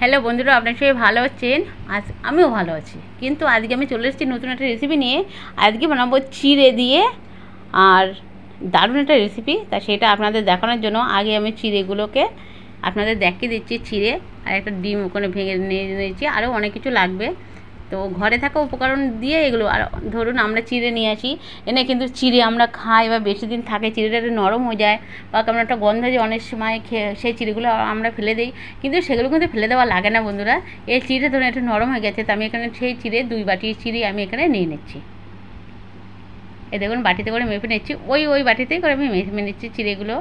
Hello বন্ধুরা, আপনার সবাই ভালো আছেন? আজ আমিও ভালো আছি, কিন্তু আজকে আমি চলে এসেছি নতুন একটা রেসিপি নিয়ে। আজকে বানাবো চিড়ে দিয়ে, আর দারুণ একটা রেসিপি। তা সেটা আপনাদের দেখানোর জন্য আগে আমি চিড়েগুলোকে আপনাদের দেখিয়ে দিচ্ছি। চিড়ে আর একটা ডিম ওখানে ভেঙে নিয়ে নিয়েছি, আরও অনেক কিছু লাগবে। তো ঘরে থাকা উপকরণ দিয়ে এগুলো, আর ধরুন আমরা চিড়ে নিয়ে আসি, এনে কিন্তু চিড়ে আমরা খাই বা বেশি দিন থাকে, চিড়েটা একটু নরম হয়ে যায় বা কেমন একটা গন্ধ যে অনেক সময় খেয়ে সেই চিড়েগুলো আমরা ফেলে দিই, কিন্তু সেগুলো কিন্তু ফেলে দেওয়া লাগে না বন্ধুরা। এই চিড়ে ধরুন একটু নরম হয়ে গেছে, তো আমি এখানে সেই চিড়ে 2 বাটি চিড়ে আমি এখানে নিয়ে নিচ্ছি। এই দেখুন বাটিতে করে মেপে নিচ্ছি, ওই বাটিতেই করে আমি মেপে নিচ্ছি চিড়েগুলো।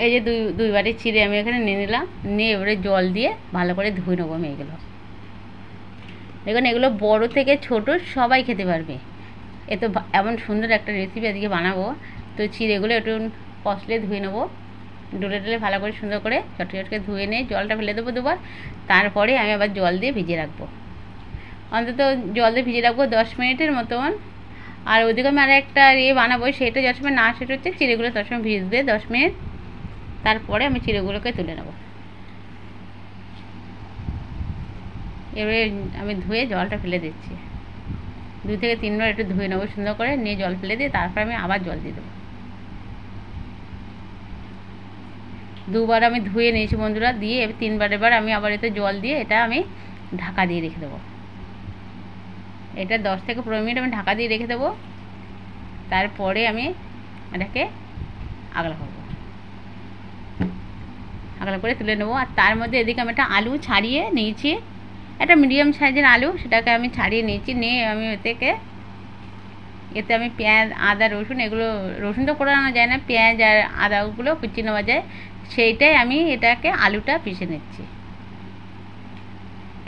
এই যে দুই বাটি চিড়ে আমি এখানে নিয়ে নিলাম, নিয়ে এবারে জল দিয়ে ভালো করে ধুয়ে নেবো আমি এগুলো। দেখুন এগুলো বড় থেকে ছোট সবাই খেতে পারবে। এ তো এমন সুন্দর একটা রেসিপি আজকে বানাবো। তো চিড়েগুলো একটু কষলে ধুয়ে নেবো, ডলে ভালো করে সুন্দর করে চটকে ধুয়ে নিয়ে জলটা ফেলে দেবো দুবার। তারপরে আমি আবার জল দিয়ে ভিজিয়ে রাখবো, অন্তত জল দিয়ে ভিজিয়ে রাখবো 10 মিনিটের মতন। আর ওদিকে আমি আর একটা বানাবো, সেটা যত সময় না সেটা হচ্ছে চিড়েগুলো তত সময় ভিজবে 10 মিনিট। তারপরে আমি চিড়েগুলোকে তুলে নেব। এবারে আমি ধুয়ে জলটা ফেলে দিচ্ছি, 2 থেকে 3 বার একটু ধুয়ে নেবো সুন্দর করে, নিয়ে জল ফেলে দিয়ে তারপর আমি আবার জল দিয়ে দেবো। 2 বার আমি ধুয়ে নিয়েছি বন্ধুরা, দিয়ে এবার 3 বার এবার আমি আবার এতে জল দিয়ে এটা আমি ঢাকা দিয়ে রেখে দেবো। এটা 10 থেকে 15 মিনিট আমি ঢাকা দিয়ে রেখে দেবো। তারপরে আমি এটাকে আগলা করবো, আগলা করে তুলে নেবো। আর তার মধ্যে এদিকে আমি একটা আলু ছাড়িয়ে নিয়েছি, একটা মিডিয়াম সাইজের আলু, সেটাকে আমি ছাড়িয়ে নিয়েছি। নিয়ে আমি এতে আমি পেঁয়াজ, আদা, রসুন, এগুলো রসুন তো করে আনা যায় না, পেঁয়াজ আর আদাগুলো কুচিয়ে নেওয়া যায়, সেইটাই আমি এটাকে আলুটা পিষে নিচ্ছি।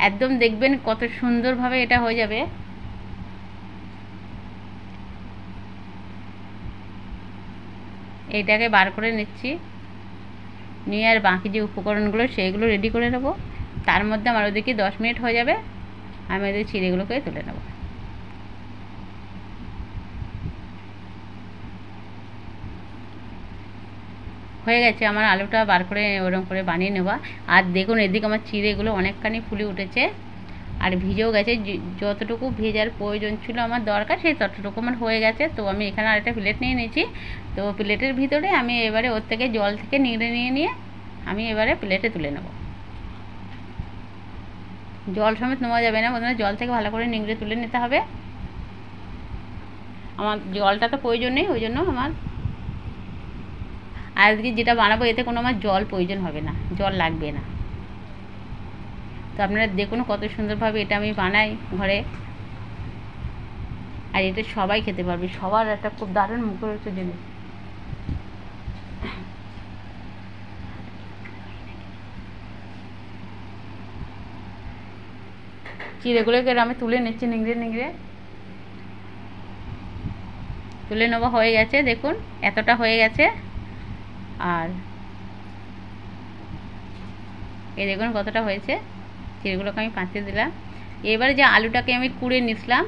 একদম দেখবেন কত সুন্দরভাবে এটা হয়ে যাবে। এইটাকে বার করে নিচ্ছি, নিয়ে আর বাকি যে উপকরণগুলো সেইগুলো রেডি করে নেবো। তার মধ্যে আমার ওদিকে 10 মিনিট হয়ে যাবে, আমি ওদের চিড়েগুলোকে তুলে নেব। হয়ে গেছে আমার আলুটা বার করে ওরকম করে বানিয়ে নেওয়া। আর দেখুন এদিকে আমার চিড়েগুলো অনেকখানি ফুলে উঠেছে আর ভিজেও গেছে। যতটুকু ভেজার প্রয়োজন ছিল আমার দরকার, সেই ততটুকু আমার হয়ে গেছে। তো আমি এখানে আরেকটা প্লেট নিয়ে নিয়েছি। তো প্লেটের ভিতরে আমি এবারে ওর থেকে জল থেকে নিয়ে আমি এবারে প্লেটে তুলে নেব। জল সমেত নেওয়া যাবে না বন্ধুরা, জল থেকে ভালো করে নিংড়ে তুলে নিতে হবে। আমার জলটা তো প্রয়োজন নেই, ওই জন্য আমার আজকে যেটা বানাবো এতে কোনো আমার জল প্রয়োজন হবে না, জল লাগবে না। তো আপনারা দেখুন কত সুন্দরভাবে এটা আমি বানাই ঘরে, আর এটা সবাই খেতে পারবে, সবার একটা খুব দারুণ মুখরোচক জিনিস। চিড়েগুলোকে আমি তুলে নিচ্ছি, নিংড়ে তুলে নেওয়া হয়ে গেছে। দেখুন এতটা হয়ে গেছে, আর এই দেখুন কতটা হয়েছে। চিড়েগুলোকে আমি পাঁচিয়ে দিলাম। এবারে যে আলুটাকে আমি কুড়ে নিছিলাম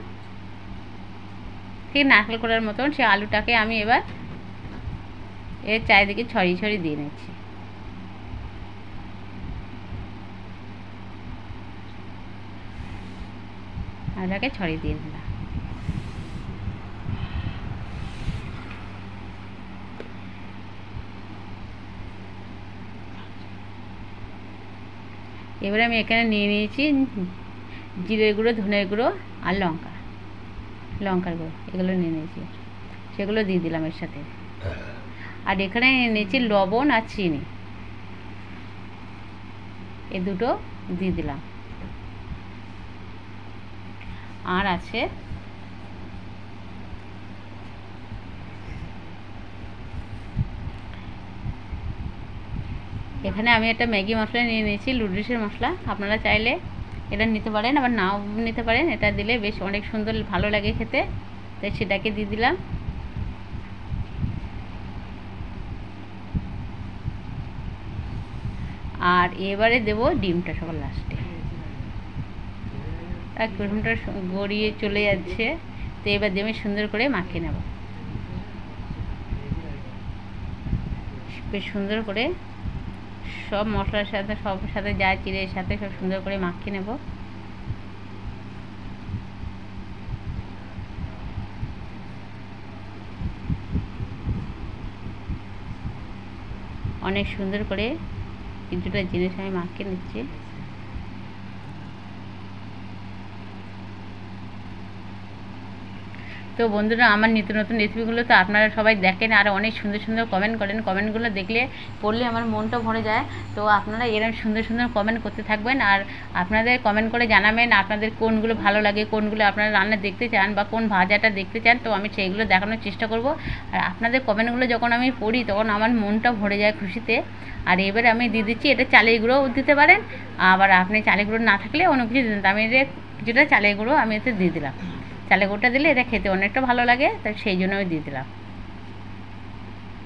ঠিক নারকেল করার মতন, সেই আলুটাকে আমি এবার এর চারিদিকে ছড়িয়ে দিয়ে নিচ্ছি। আলুটাকে ছড়িয়ে দিয়ে দিলাম। এবারে আমি এখানে নিয়ে নিয়েছি জিরের গুঁড়ো, ধনের গুঁড়ো আর লঙ্কার গুঁড়ো, এগুলো নিয়ে নিয়েছি, সেগুলো দিয়ে দিলাম এর সাথে। আর এখানে নিয়ে নিয়েছি লবণ আর চিনি, এই দুটো দিয়ে দিলাম। আর আছে এখানে আমি একটা ম্যাগি মশলা নিয়ে নিয়েছি, নুডলসের মশলা। আপনারা চাইলে এটা নিতে পারেন, আবার নাও নিতে পারেন। এটা দিলে বেশ অনেক সুন্দর ভালো লাগে খেতে, তাই সেটাকে দিয়ে দিলাম। আর এবারে দেব ডিমটা সবার লাস্টে। আর ডিমটা গড়িয়ে চলে যাচ্ছে, তো এবার দিয়ে আমি সুন্দর করে মাখিয়ে নেব, বেশ সুন্দর করে সব মশলার সাথে সব সাথে যা চিড়ের সাথে সব সুন্দর করে মাখিয়ে নেব। অনেক সুন্দর করে কিছুটা জিনিস আমি মাখিয়ে নিচ্ছি। তো বন্ধুরা, আমার নিত্য নতুন রেসিপিগুলো তো আপনারা সবাই দেখেন আর অনেক সুন্দর সুন্দর কমেন্ট করেন। কমেন্টগুলো পড়লে আমার মনটা ভরে যায়। তো আপনারা এরকম সুন্দর সুন্দর কমেন্ট করতে থাকবেন আর আপনাদের কমেন্ট করে জানাবেন আপনাদের কোনগুলো ভালো লাগে, কোনগুলো আপনারা রান্না দেখতে চান বা কোন ভাজাটা দেখতে চান। তো আমি সেইগুলো দেখানোর চেষ্টা করব। আর আপনাদের কমেন্টগুলো যখন আমি পড়ি তখন আমার মনটা ভরে যায় খুশিতে। আর এবার আমি দিয়ে দিচ্ছি, এটা চালের গুঁড়োও দিতে পারেন, আবার আপনি চালের গুঁড়ো না থাকলে অন্য কিছু দিতেন। আমি এটা কিছুটা চালের গুঁড়ো আমি এতে দিয়ে দিলাম। চালের গুঁড়োটা দিলে এটা খেতে অনেকটা ভালো লাগে, তাই সেই জন্য আমি দিয়ে দিলাম।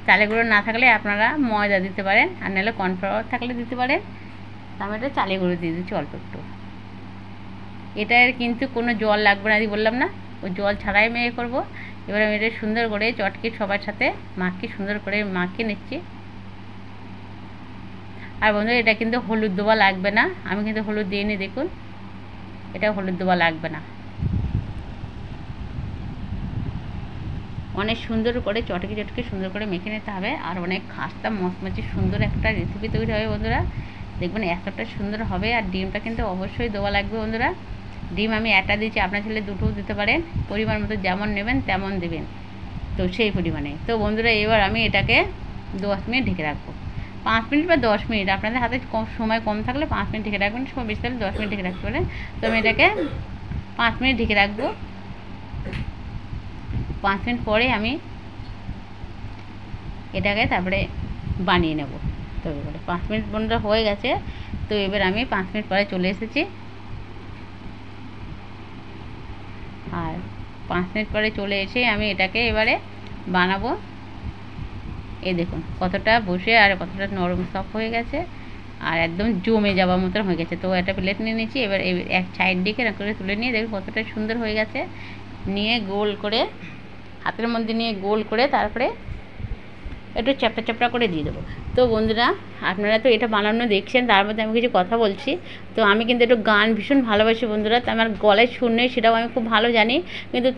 চালের গুঁড়ো না থাকলে আপনারা ময়দা দিতে পারেন, আর নাহলে কর্নফ্লাওয়ার থাকলে দিতে পারেন। আমি এটা চালের গুঁড়ো দিয়ে দিচ্ছি অল্প একটু। এটার কিন্তু কোনো জল লাগবে না, বললাম না, ওই জল ছাড়াই মেয়ে করব। এবার আমি এটা সুন্দর করে চটকে সবার সাথে সুন্দর করে মাখিয়ে নিচ্ছি। আর বন্ধুরা, এটা কিন্তু হলুদ দেওয়া লাগবে না, আমি কিন্তু হলুদ দিইনি, দেখুন এটা হলুদ দেওয়া লাগবে না। অনেক সুন্দর করে চটকে সুন্দর করে মেখে নিতে হবে। আর অনেক খাস্তা মচমচে সুন্দর একটা রেসিপি তৈরি হবে বন্ধুরা, দেখবেন এতটা সুন্দর হবে। আর ডিমটা কিন্তু অবশ্যই দেওয়া লাগবে বন্ধুরা। ডিম আমি একটা দিয়েছি, আপনার ছেলে দুটোও দিতে পারেন, পরিমাণ মতো যেমন নেবেন তেমন দেবেন, তো সেই পরিমাণে। তো বন্ধুরা, এবার আমি এটাকে 10 মিনিট ঢেকে রাখবো। 5 মিনিট বা 10 মিনিট, আপনাদের হাতে সময় কম থাকলে 5 মিনিট ঢেকে রাখবেন, সময় বেশি থাকলে 10 মিনিট ঢেকে রাখতে পারেন। তো আমি এটাকে 5 মিনিট ঢেকে রাখবো। 5 মিনিট পরে আমি এটাকে তারপরে বানিয়ে নেব। তো এবারে 5 মিনিট বন্ধুরা হয়ে গেছে। তো এবার আমি 5 মিনিট পরে চলে এসেছি। আর 5 মিনিট পরে চলে এসে আমি এটাকে এবারে বানাবো। এই দেখুন কতটা বসে আর কতটা নরম সফট হয়ে গেছে, আর একদম জমে যাওয়ার মতন হয়ে গেছে। তো একটা প্লেট নিয়ে নিয়েছি, এবার এক সাইড দিকে করে তুলে নিয়ে দেখুন কতটা সুন্দর হয়ে গেছে। নিয়ে গোল করে হাতের মধ্যে নিয়ে গোল করে তারপরে একটু চ্যাপটা চ্যাপটা করে দিয়ে দেবো। তো বন্ধুরা, আপনারা তো এটা বানানো দেখছেন, তার মধ্যে আমি কিছু কথা বলছি। তো আমি কিন্তু একটু গান ভীষণ ভালোবাসি বন্ধুরা, তো আমার গলায় সুর নেই সেটাও আমি খুব ভালো জানি, কিন্তু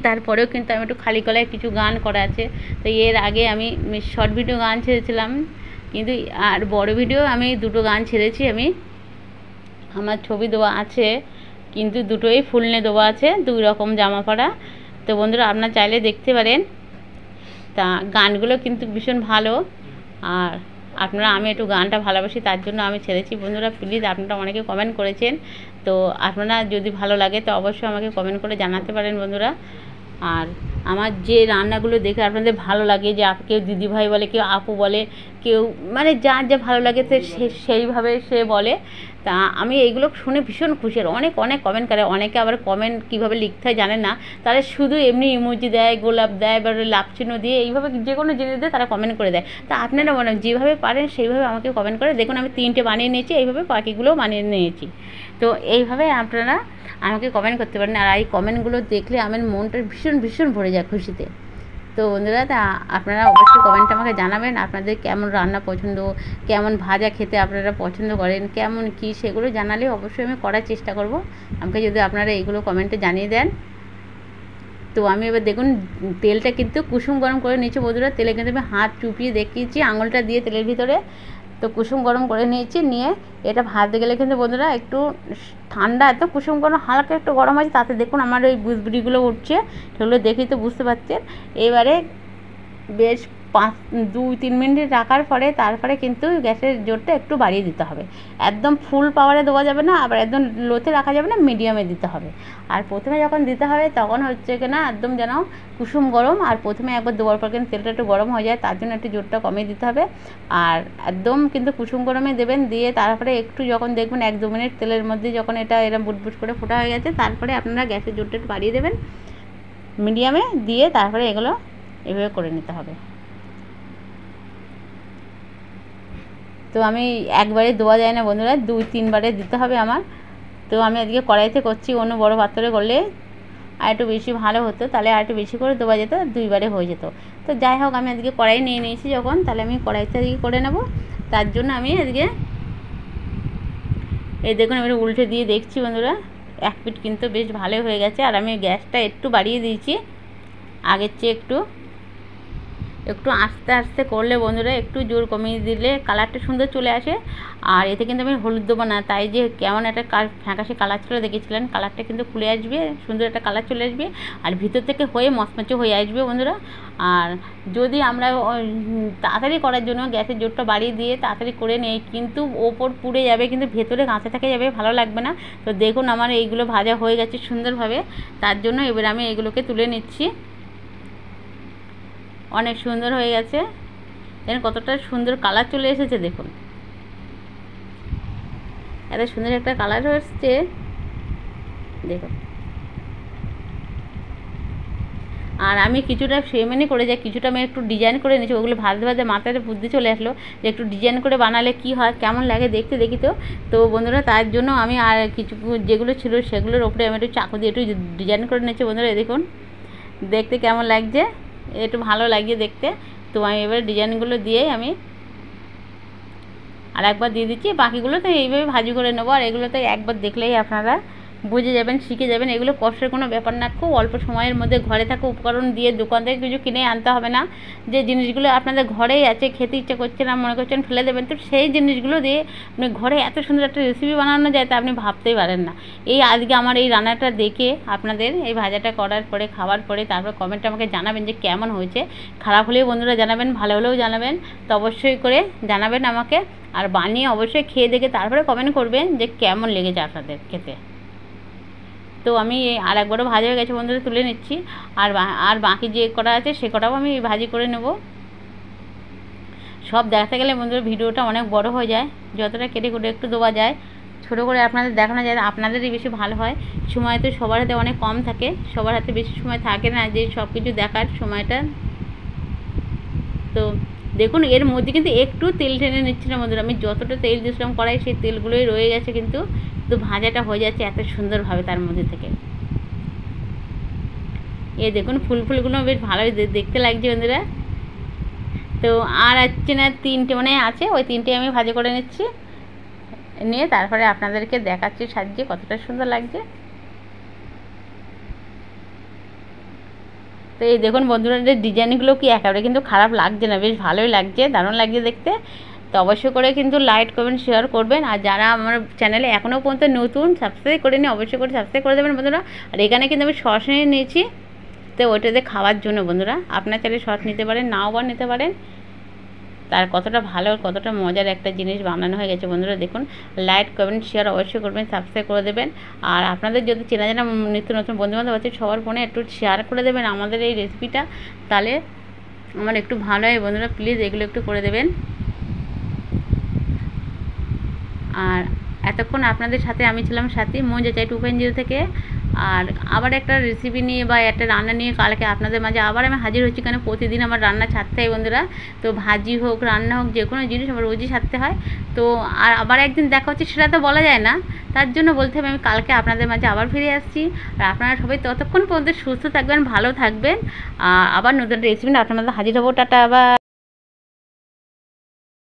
তারপরেও কিন্তু আমি একটু খালি গলায় কিছু গান করা আছে। তো এর আগে আমি শর্ট ভিডিও গান ছেড়েছিলাম, কিন্তু আর বড় ভিডিও আমি দুটো গান ছেড়েছি। আমি আমার ছবি দেওয়া আছে, কিন্তু দুটোই ফুলনে দেওয়া আছে, 2 রকম জামা পরা। তো বন্ধুরা, আপনারা চাইলে দেখতে পারেন। তা গানগুলো কিন্তু ভীষণ ভালো, আর আমি একটু গানটা ভালোবাসি তার জন্য আমি ছেড়েছি। বন্ধুরা প্লিজ, আপনারা অনেকে কমেন্ট করেছেন, তো আপনারা যদি ভালো লাগে তো অবশ্যই আমাকে কমেন্ট করে জানাতে পারেন বন্ধুরা। আর আমার যে রান্নাগুলো দেখে আপনাদের ভালো লাগে, যে কেউ দিদিভাই বলে, কেউ আপু বলে, কেউ মানে যার যা ভালো লাগে তো সেইভাবে সে বলে। তা আমি এইগুলো শুনে ভীষণ খুশি। আর অনেক কমেন্ট করে, অনেকে আবার কমেন্ট কীভাবে লিখতে হয় জানে না, তারা শুধু এমনি ইমোজি দেয়, গোলাপ দেয় বা লাভ চিহ্ন দিয়ে এইভাবে যে কোনো জিনিস দিয়ে তারা কমেন্ট করে দেয়। তা আপনারা বলেন যেভাবে পারেন সেইভাবে আমাকে কমেন্ট করে দেখুন। আমি 3টে বানিয়ে নিয়েছি, এইভাবে বাকিগুলোও বানিয়ে নিয়েছি। তো এইভাবে আপনারা আমাকে কমেন্ট করতে পারেন। আর এই কমেন্টগুলো দেখলে আমার মনটা ভীষণ ভরে যায় খুশিতে। তো বন্ধুরা, তা আপনারা অবশ্যই কমেন্টে আমাকে জানাবেন আপনাদের কেমন রান্না পছন্দ, কেমন ভাজা খেতে আপনারা পছন্দ করেন, কেমন কী, সেগুলো জানালে অবশ্যই আমি করার চেষ্টা করব, আমাকে যদি আপনারা এইগুলো কমেন্টে জানিয়ে দেন। তো আমি এবার দেখুন তেলটা কিন্তু কুসুম গরম করে নিয়েছি বন্ধুরা। তেলে কিন্তু আমি হাত চুপিয়ে দেখিয়েছি আঙুলটা দিয়ে তেলের ভিতরে। তো কুসুম গরম করে নিয়েছি, নিয়ে এটা ভাজতে গেলে কিন্তু বন্ধুরা একটু ঠান্ডা, এত কুসুম গরম হালকা একটু গরম আছে, তাতে দেখুন আমার ওই বুদবুড়িগুলো উঠছে, সেগুলো দেখেই তো বুঝতে পারছেন। এবারে বেশ 2-3 মিনিট রাখার পরে তারপরে কিন্তু গ্যাসের জোরটা একটু বাড়িয়ে দিতে হবে। একদম ফুল পাওয়ারে দেওয়া যাবে না, আবার একদম লোতে রাখা যাবে না, মিডিয়ামে দিতে হবে। আর প্রথমে যখন দিতে হবে তখন হচ্ছে কি না একদম যেন কুসুম গরম, আর প্রথমে একবার দেওয়ার পর কিন্তু তেলটা একটু গরম হয়ে যায়, তার জন্য একটু জোরটা কমিয়ে দিতে হবে। আর একদম কিন্তু কুসুম গরমে দেবেন, দিয়ে তারপরে একটু যখন দেখবেন 1-2 মিনিট তেলের মধ্যে যখন এটা এরম বুটবুট করে ফোটা হয়ে গেছে, তারপরে আপনারা গ্যাসের জোরটা একটু বাড়িয়ে দেবেন মিডিয়ামে, দিয়ে তারপরে এগুলো এভাবে করে নিতে হবে। তো আমি একবারে দেওয়া যায় না বন্ধুরা, 2-3 বারে দিতে হবে আমার। তো আমি আজকে কড়াইতে করছি, অন্য বড় পাত্রে করলে আর একটু বেশি ভালো হতো, তাহলে আর একটু বেশি করে দেওয়া যেত, 2 বারে হয়ে যেত। তো যাই হোক, আমি আজকে কড়াই নিয়ে নিয়েছি যখন, তাহলে আমি কড়াইতে আজকে করে নেব। তার জন্য আমি আজকে এই দেখুন আমি উল্টে দিয়ে দেখছি বন্ধুরা, এক পিঠ কিন্তু বেশ ভালোই হয়ে গেছে। আর আমি গ্যাসটা একটু বাড়িয়ে দিয়েছি আগের চেয়ে, একটু আস্তে আস্তে করলে বন্ধুরা, একটু জোর কমিয়ে দিলে কালারটা সুন্দর চলে আসে। আর এতে কিন্তু আমি হলুদ দেবো না, তাই যে কেমন একটা ফ্যাকাশে কালার ছিল দেখেছিলেন, কালারটা কিন্তু খুলে আসবে, সুন্দর একটা কালার চলে আসবে আর ভিতর থেকে হয়ে মচমচে হয়ে আসবে বন্ধুরা। আর যদি আমরা তাড়াতাড়ি করার জন্য গ্যাসের জোরটা বাড়িয়ে দিয়ে তাড়াতাড়ি করে নেই, কিন্তু ওপর পুড়ে যাবে কিন্তু ভেতরে কাঁচা থেকে যাবে, ভালো লাগবে না। তো দেখুন আমার এইগুলো ভাজা হয়ে গেছে সুন্দরভাবে, তার জন্য এবার আমি এইগুলোকে তুলে নিচ্ছি। অনেক সুন্দর হয়ে গেছে, দেখুন কতটা সুন্দর কালার চলে এসেছে, দেখুন এত সুন্দর একটা কালার হচ্ছে দেখুন। আর আমি কিছুটা সেমনি করে যাই, কিছুটা আমি একটু ডিজাইন করে নিয়েছি, ওগুলো ভাজতে ভাজতে মাথায় বুদ্ধি চলে আসলো যে একটু ডিজাইন করে বানালে কি হয়, কেমন লাগে দেখতে দেখি। তো বন্ধুরা তার জন্য আমি আর কিছু যেগুলো ছিল সেগুলোর ওপরে আমি একটু চাকু দিয়ে একটু ডিজাইন করে নিয়েছি বন্ধুরা। দেখুন দেখতে কেমন লাগছে, একটু ভালো লাগছে দেখতে। তো আমি এবার ডিজাইনগুলো দিয়ে আমি আর একবার দিয়ে দিচ্ছি, বাকিগুলো তো এইভাবে ভাজি করে নেবো। আর এগুলো তো একবার দেখলেই আপনারা বুঝে যাবেন, শিখে যাবেন, এগুলো কষ্টের কোনো ব্যাপার না, খুব অল্প সময়ের মধ্যে ঘরে থাকা উপকরণ দিয়ে দোকান থেকে কিছু কিনে আনতে হবে না। যে জিনিসগুলো আপনাদের ঘরেই আছে, খেতে ইচ্ছে করছে না, মনে করছেন ফেলে দেবেন, তো সেই জিনিসগুলো দিয়ে আপনি ঘরে এত সুন্দর একটা রেসিপি বানানো যায় তা আপনি ভাবতেই পারেন না। এই আজকে আমার এই রান্নাটা দেখে আপনাদের এই ভাজাটা করার পরে খাওয়ার পরে তারপর কমেন্টে আমাকে জানাবেন যে কেমন হয়েছে। খারাপ হলেও বন্ধুরা জানাবেন, ভালো হলেও জানাবেন, তো অবশ্যই করে জানাবেন আমাকে। আর বানিয়ে অবশ্যই খেয়ে দেখে তারপরে কমেন্ট করবেন যে কেমন লেগেছে আপনাদের খেতে। তো আমি আর একবারও ভাজা হয়ে গেছে বন্ধুরা, তুলে নিচ্ছি। আর বাকি যে কটা আছে সে কটাও আমি ভাজি করে নেব। সব দেখাতে গেলে বন্ধুরা ভিডিওটা অনেক বড় হয়ে যায়, যতটা কেটে কুটে একটু দেওয়া যায়, ছোটো করে আপনাদের দেখানো যায়, আপনাদেরই বেশি ভালো হয়। সময় তো সবার হাতে অনেক কম থাকে, সবার হাতে বেশি সময় থাকে না যে সব কিছু দেখার সময়টা। তো দেখুন এর মধ্যে কিন্তু একটু তেল টেনে নিচ্ছি না বন্ধুরা, আমি যতটা তেল দিয়েছিলাম কড়াই সেই তেলগুলোই রয়ে গেছে, কিন্তু তো ভাজাটা হয়ে যাচ্ছে এত সুন্দরভাবে তার মধ্যে থেকে। দেখুন ফুলগুলো বেশ ভালোই দেখতে লাগছে বন্ধুরা। তো আর আছে না তিনটে মানে আছে, ওই তিনটে আমি ভাজি করে নিচ্ছি, নিয়ে তারপরে আপনাদেরকে দেখাচ্ছি সাজিয়ে কতটা সুন্দর লাগছে। তো এই দেখুন বন্ধুরা ডিজাইনগুলো কি একেবারে কিন্তু খারাপ লাগছে না, বেশ ভালোই লাগছে, দারুণ লাগছে দেখতে। তো অবশ্যই করে কিন্তু লাইক কমেন্ট শেয়ার করবেন। আর যারা আমার চ্যানেলে এখনও পর্যন্ত নতুন সাবস্ক্রাইব করে নিয়ে অবশ্যই করে সাবস্ক্রাইব করে দেবেন বন্ধুরা। আর এখানে কিন্তু আমি সস নিয়েছি, তো ওইটাতে খাওয়ার জন্য বন্ধুরা, আপনার চাইলে সস নিতে পারেন, নাও বা নিতে পারেন। তার কতটা ভালো কতটা মজার একটা জিনিস বানানো হয়ে গেছে বন্ধুরা। দেখুন লাইক কমেন্ট শেয়ার অবশ্যই করবেন, সাবস্ক্রাইব করে দেবেন। আর আপনাদের যদি চেনা জানা নিত্য নতুন বন্ধুবান্ধব আছে সবার ফোনে একটু শেয়ার করে দেবেন আমাদের এই রেসিপিটা, তাহলে আমার একটু ভালো হয় বন্ধুরা। প্লিজ এগুলো একটু করে দেবেন। আর এতক্ষণ আপনাদের সাথে আমি ছিলাম সাথী মজা চাই 2.0 থেকে। আর আবার একটা রেসিপি নিয়ে বা একটা রান্না নিয়ে কালকে আপনাদের মাঝে আবার আমি হাজির হচ্ছি, কেন প্রতিদিন আমার রান্না ছাড়তে হয় বন্ধুরা। তো ভাজি হোক রান্না হোক যে কোনো জিনিস আমার রোজই ছাড়তে হয়। তো আর আবার একদিন দেখা হচ্ছে সেটা তো বলা যায় না, তার জন্য বলতে হবে আমি কালকে আপনাদের মাঝে আবার ফিরে আসছি। আর আপনারা সবাই ততক্ষণ পর্যন্ত সুস্থ থাকবেন, ভালো থাকবেন। আবার নতুন রেসিপি আপনাদের হাজির হবো। টাটা আবার।